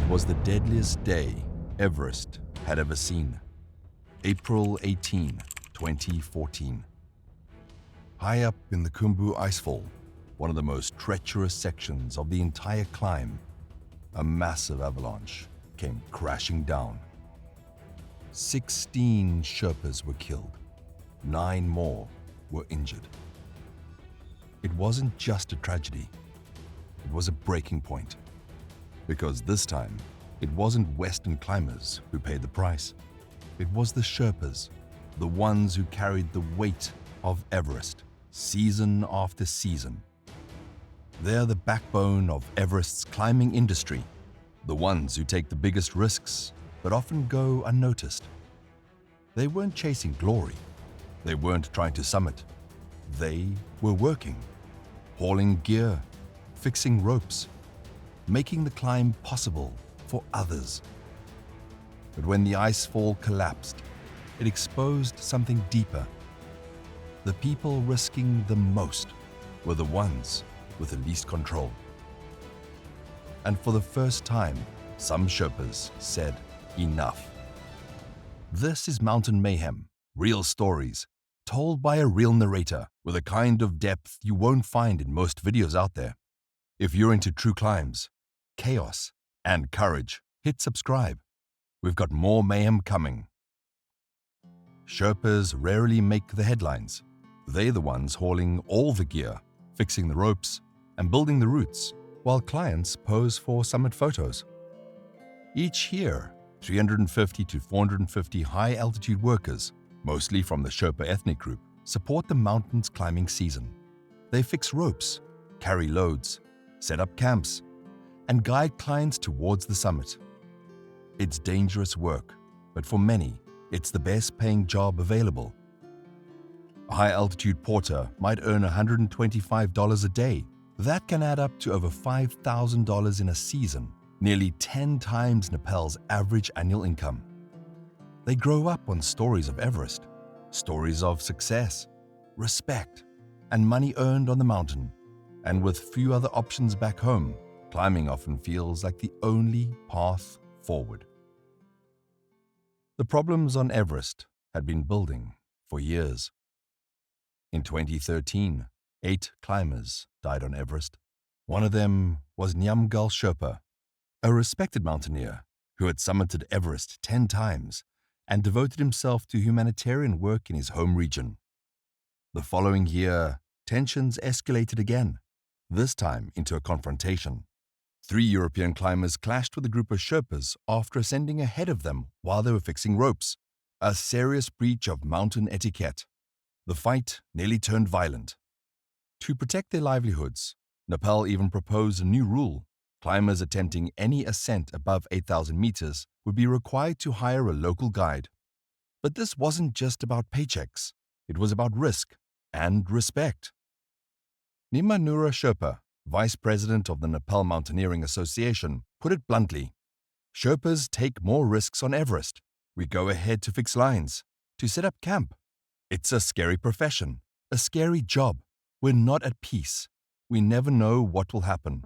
was the deadliest day Everest had ever seen. April 18, 2014. High up in the Khumbu icefall, one of the most treacherous sections of the entire climb, a massive avalanche came crashing down. 16 Sherpas were killed. 9 more were injured. It wasn't just a tragedy. It was a breaking point. Because this time, it wasn't Western climbers who paid the price. It was the Sherpas, the ones who carried the weight of Everest, season after season. They're the backbone of Everest's climbing industry, the ones who take the biggest risks, but often go unnoticed. They weren't chasing glory. They weren't trying to summit. They were working, hauling gear, fixing ropes, making the climb possible for others. But when the icefall collapsed, it exposed something deeper. The people risking the most were the ones with the least control. And for the first time, some Sherpas said enough. This is Mountain Mayhem, real stories, told by a real narrator with a kind of depth you won't find in most videos out there. If you're into true climbs, chaos, and courage, hit subscribe. We've got more mayhem coming. Sherpas rarely make the headlines. They're the ones hauling all the gear, fixing the ropes, and building the routes, while clients pose for summit photos. Each year, 350 to 450 high-altitude workers, mostly from the Sherpa ethnic group, support the mountain's climbing season. They fix ropes, carry loads, set up camps, and guide clients towards the summit. It's dangerous work, but for many, it's the best-paying job available. A high-altitude porter might earn $125 a day. That can add up to over $5,000 in a season, nearly 10 times Nepal's average annual income. They grow up on stories of Everest, stories of success, respect, and money earned on the mountain. And with few other options back home, climbing often feels like the only path forward. The problems on Everest had been building for years. In 2013, 8 climbers died on Everest. One of them was Nyamgal Sherpa, a respected mountaineer who had summited Everest 10 times and devoted himself to humanitarian work in his home region. The following year, tensions escalated again, this time into a confrontation. 3 European climbers clashed with a group of Sherpas after ascending ahead of them while they were fixing ropes, a serious breach of mountain etiquette. The fight nearly turned violent. To protect their livelihoods, Nepal even proposed a new rule. Climbers attempting any ascent above 8,000 meters would be required to hire a local guide. But this wasn't just about paychecks. It was about risk and respect. Nimanura Sherpa, vice president of the Nepal Mountaineering Association, put it bluntly: Sherpas take more risks on Everest. We go ahead to fix lines, to set up camp. It's a scary profession, a scary job. We're not at peace. We never know what will happen.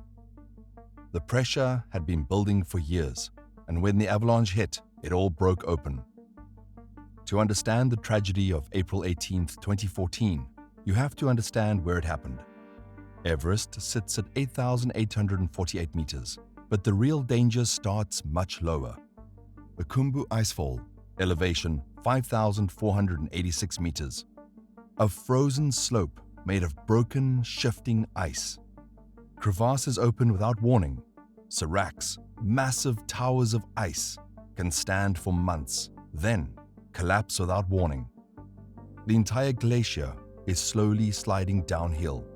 The pressure had been building for years, and when the avalanche hit, it all broke open. To understand the tragedy of April 18, 2014, you have to understand where it happened. Everest sits at 8,848 meters, but the real danger starts much lower. The Khumbu icefall, elevation 5,486 meters. A frozen slope made of broken, shifting ice. Crevasses open without warning. Seracs, massive towers of ice, can stand for months, then collapse without warning. The entire glacier is slowly sliding downhill.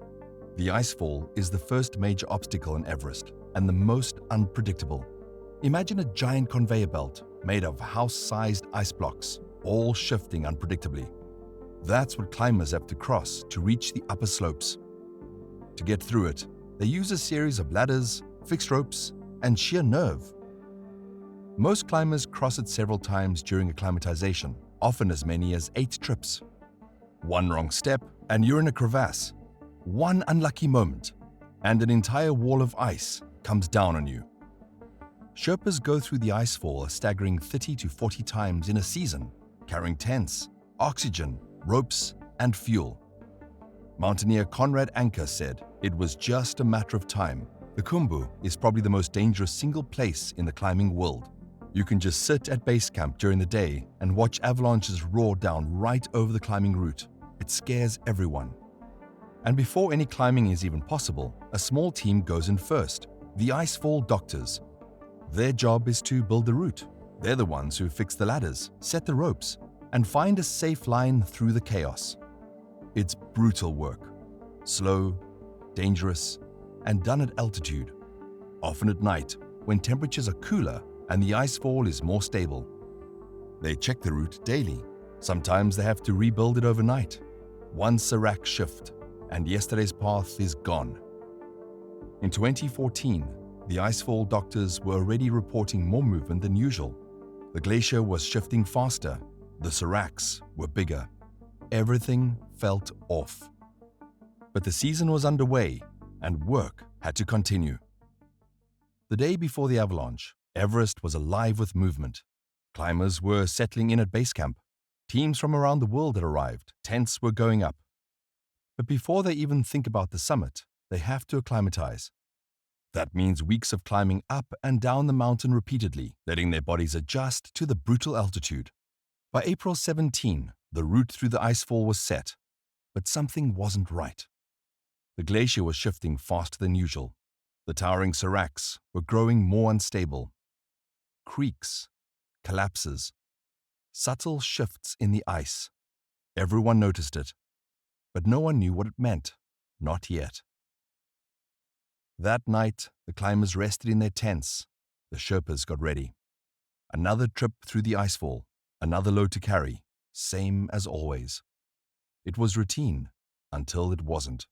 The icefall is the first major obstacle in Everest and the most unpredictable. Imagine a giant conveyor belt made of house-sized ice blocks, all shifting unpredictably. That's what climbers have to cross to reach the upper slopes. To get through it, they use a series of ladders, fixed ropes, and sheer nerve. Most climbers cross it several times during acclimatization, often as many as 8 trips. One wrong step, and you're in a crevasse. One unlucky moment, and an entire wall of ice comes down on you. Sherpas go through the icefall a staggering 30 to 40 times in a season, carrying tents, oxygen, ropes, and fuel. Mountaineer Conrad Anker said it was just a matter of time. The Khumbu is probably the most dangerous single place in the climbing world. You can just sit at base camp during the day and watch avalanches roar down right over the climbing route. It scares everyone. And before any climbing is even possible, a small team goes in first, the icefall doctors. Their job is to build the route. They're the ones who fix the ladders, set the ropes, and find a safe line through the chaos. It's brutal work, slow, dangerous, and done at altitude, often at night when temperatures are cooler and the icefall is more stable. They check the route daily. Sometimes they have to rebuild it overnight. One serac shift, and yesterday's path is gone. In 2014, the icefall doctors were already reporting more movement than usual. The glacier was shifting faster. The seracs were bigger. Everything felt off. But the season was underway, and work had to continue. The day before the avalanche, Everest was alive with movement. Climbers were settling in at base camp. Teams from around the world had arrived. Tents were going up. But before they even think about the summit, they have to acclimatize. That means weeks of climbing up and down the mountain repeatedly, letting their bodies adjust to the brutal altitude. By April 17, the route through the icefall was set, but something wasn't right. The glacier was shifting faster than usual. The towering seracs were growing more unstable. Creaks, collapses, subtle shifts in the ice. Everyone noticed it, but no one knew what it meant, not yet. That night, the climbers rested in their tents. The Sherpas got ready. Another trip through the icefall, another load to carry, same as always. It was routine until it wasn't.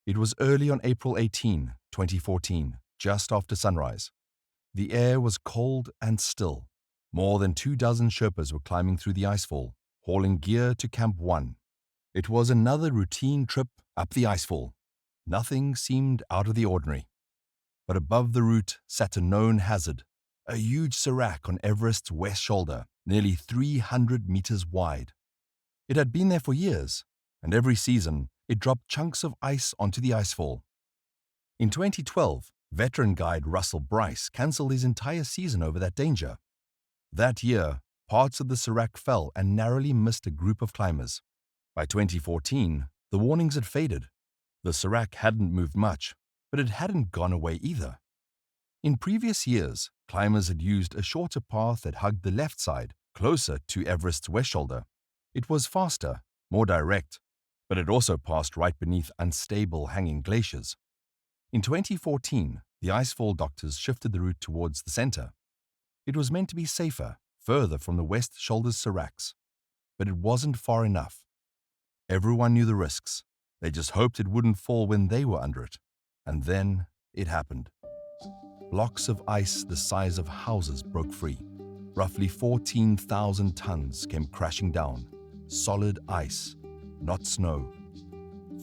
It was early on April 18, 2014, just after sunrise. The air was cold and still. More than 24 Sherpas were climbing through the icefall, hauling gear to Camp 1. It was another routine trip up the icefall. Nothing seemed out of the ordinary. But above the route sat a known hazard, a huge serac on Everest's west shoulder, nearly 300 meters wide. It had been there for years, and every season it dropped chunks of ice onto the icefall. In 2012, veteran guide Russell Bryce cancelled his entire season over that danger. That year, parts of the serac fell and narrowly missed a group of climbers. By 2014, the warnings had faded. The serac hadn't moved much, but it hadn't gone away either. In previous years, climbers had used a shorter path that hugged the left side, closer to Everest's west shoulder. It was faster, more direct, but it also passed right beneath unstable hanging glaciers. In 2014, the icefall doctors shifted the route towards the center. It was meant to be safer, further from the west shoulder's seracs. But it wasn't far enough. Everyone knew the risks. They just hoped it wouldn't fall when they were under it. And then it happened. Blocks of ice the size of houses broke free. Roughly 14,000 tons came crashing down. Solid ice, not snow.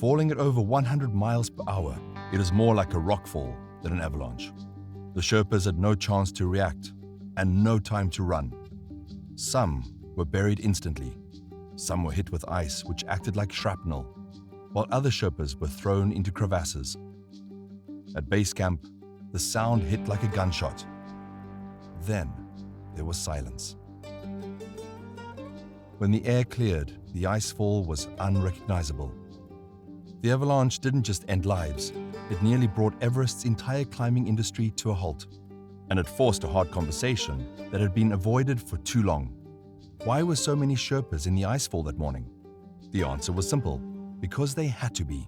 Falling at over 100 miles per hour, it is more like a rockfall than an avalanche. The Sherpas had no chance to react and no time to run. Some were buried instantly. Some were hit with ice which acted like shrapnel, while other Sherpas were thrown into crevasses. At base camp, the sound hit like a gunshot. Then there was silence. When the air cleared, the icefall was unrecognizable. The avalanche didn't just end lives, it nearly brought Everest's entire climbing industry to a halt. And it forced a hard conversation that had been avoided for too long. Why were so many Sherpas in the icefall that morning? The answer was simple: because they had to be.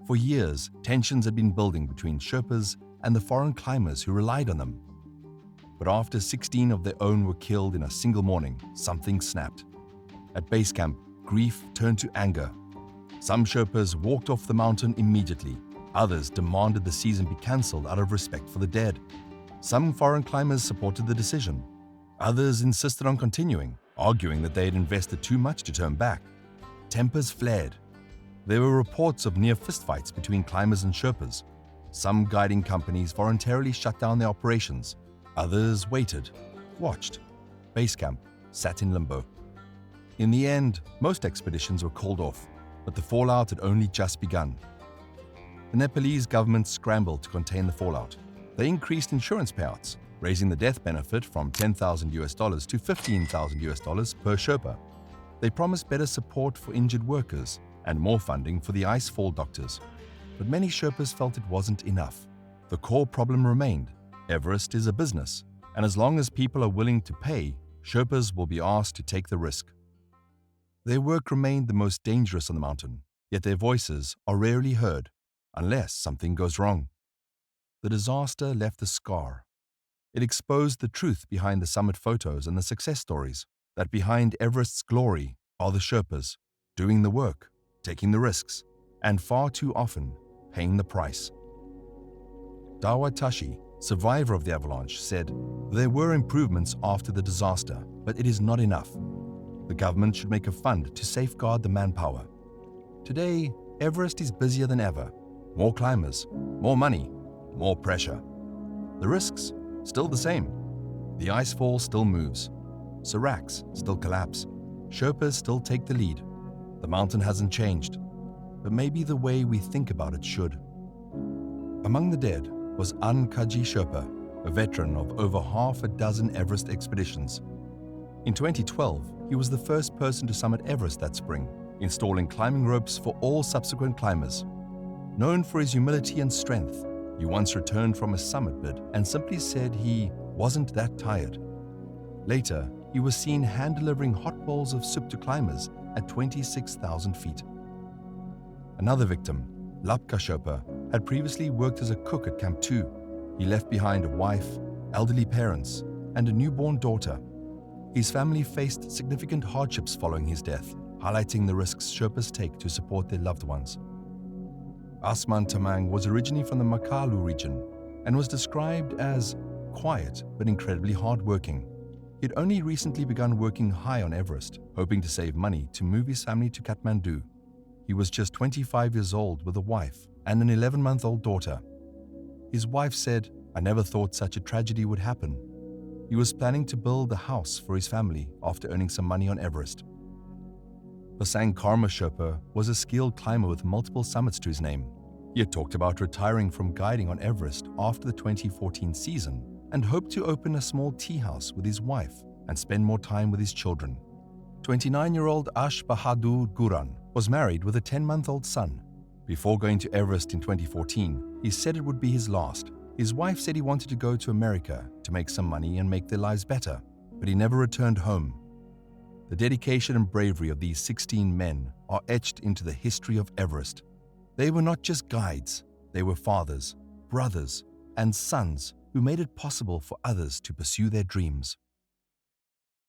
For years, tensions had been building between Sherpas and the foreign climbers who relied on them. But after 16 of their own were killed in a single morning, something snapped. At base camp, grief turned to anger. Some Sherpas walked off the mountain immediately. Others demanded the season be cancelled out of respect for the dead. Some foreign climbers supported the decision. Others insisted on continuing, arguing that they had invested too much to turn back. Tempers flared. There were reports of near fistfights between climbers and Sherpas. Some guiding companies voluntarily shut down their operations. Others waited, watched. Base camp sat in limbo. In the end, most expeditions were called off, but the fallout had only just begun. The Nepalese government scrambled to contain the fallout. They increased insurance payouts, raising the death benefit from $10,000 to $15,000 per Sherpa. They promised better support for injured workers and more funding for the icefall doctors. But many Sherpas felt it wasn't enough. The core problem remained. Everest is a business, and as long as people are willing to pay, Sherpas will be asked to take the risk. Their work remained the most dangerous on the mountain, yet their voices are rarely heard, unless something goes wrong. The disaster left a scar. It exposed the truth behind the summit photos and the success stories, that behind Everest's glory are the Sherpas, doing the work, taking the risks, and far too often paying the price. Dawa Tashi, survivor of the avalanche, said, "There were improvements after the disaster, but it is not enough. The government should make a fund to safeguard the manpower. Today, Everest is busier than ever. More climbers, more money, more pressure. The risks, still the same. The icefall still moves. Seracs still collapse. Sherpas still take the lead. The mountain hasn't changed, but maybe the way we think about it should." Among the dead was Kaji Sherpa, a veteran of over half a dozen Everest expeditions. In 2012, he was the first person to summit Everest that spring, installing climbing ropes for all subsequent climbers. Known for his humility and strength, he once returned from a summit bid and simply said he wasn't that tired. Later, he was seen hand-delivering hot bowls of soup to climbers at 26,000 feet. Another victim, Lapka Sherpa, had previously worked as a cook at Camp 2. He left behind a wife, elderly parents, and a newborn daughter. His family faced significant hardships following his death, highlighting the risks Sherpas take to support their loved ones. Asman Tamang was originally from the Makalu region and was described as quiet but incredibly hardworking. He'd only recently begun working high on Everest, hoping to save money to move his family to Kathmandu. He was just 25 years old with a wife and an 11-month-old daughter. His wife said, "I never thought such a tragedy would happen." He was planning to build a house for his family after earning some money on Everest. Pasang Karma Sherpa was a skilled climber with multiple summits to his name. He had talked about retiring from guiding on Everest after the 2014 season and hoped to open a small tea house with his wife and spend more time with his children. 29-year-old Ash Bahadur Guran was married with a 10-month-old son. Before going to Everest in 2014, he said it would be his last. His wife said he wanted to go to America to make some money and make their lives better, but he never returned home. The dedication and bravery of these 16 men are etched into the history of Everest. They were not just guides, they were fathers, brothers, and sons who made it possible for others to pursue their dreams.